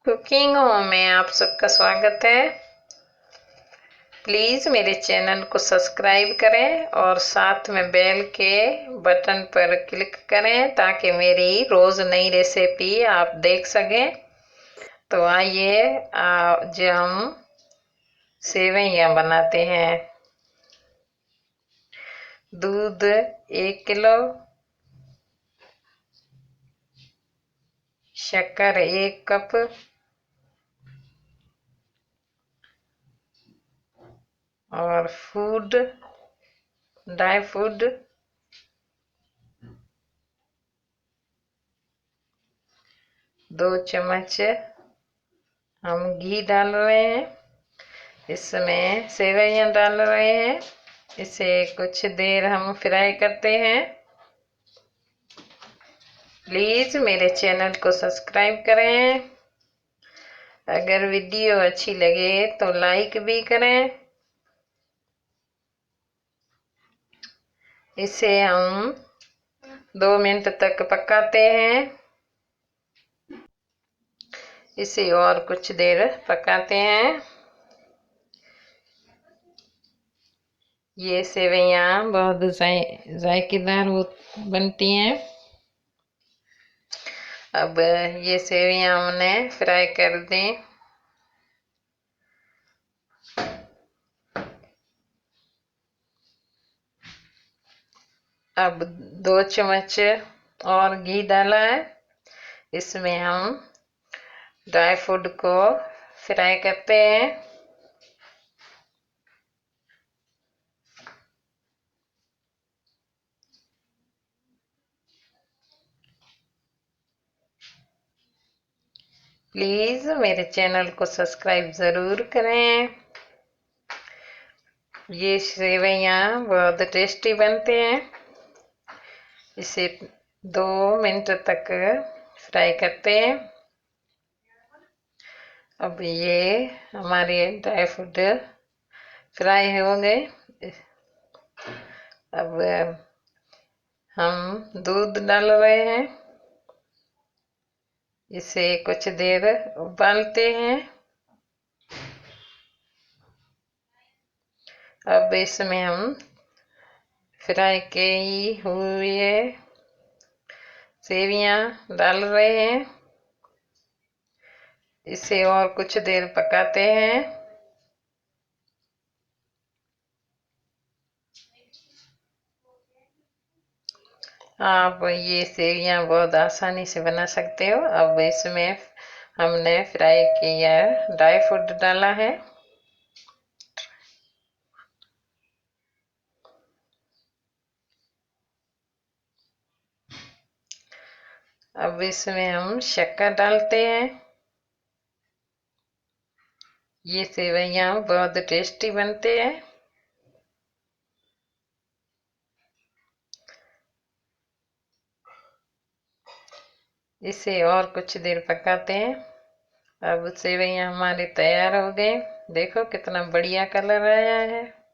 Cooking home में आप सबका स्वागत है। प्लीज़ मेरे चैनल को सब्सक्राइब करें और साथ में बेल के बटन पर क्लिक करें ताकि मेरी रोज़ नई रेसिपी आप देख सकें। तो आइए आज हम सेवइयाँ बनाते हैं। दूध 1 किलो, शक्कर 1 कप, और ड्राई फ्रूट 2 चम्मच हम घी डाल रहे हैं। इसमें सेवइयाँ डाल रहे हैं। इसे कुछ देर हम फ्राई करते हैं। प्लीज़ मेरे चैनल को सब्सक्राइब करें। अगर वीडियो अच्छी लगे तो लाइक भी करें। इसे हम 2 मिनट तक पकाते हैं। इसे और कुछ देर पकाते हैं। ये सेवइयाँ बहुत जायकेदार बनती हैं। अब ये सेवइयाँ हमने फ्राई कर दें। अब 2 चम्मच और घी डाला है। इसमें हम ड्राई फ्रूट को फ्राई करते हैं। प्लीज़ मेरे चैनल को सब्सक्राइब ज़रूर करें। ये सेवइयाँ बहुत टेस्टी बनते हैं। इसे 2 मिनट तक फ्राई करते हैं। अब ये हमारे ड्राई फ्रूट फ्राई हो गए। अब हम दूध डाल रहे हैं। इसे कुछ देर उबालते हैं। अब इसमें हम फ्राई की हुए सेवइयाँ डाल रहे हैं। इसे और कुछ देर पकाते हैं। आप ये सेवइयाँ बहुत आसानी से बना सकते हो। अब इसमें हमने फ्राई किया ड्राई फ्रूट डाला है। अब इसमें हम शक्कर डालते हैं। ये सेवइयाँ बहुत टेस्टी बनते हैं। इसे और कुछ देर पकाते हैं। अब सेवइयाँ हमारे तैयार हो गए। देखो कितना बढ़िया कलर आया है।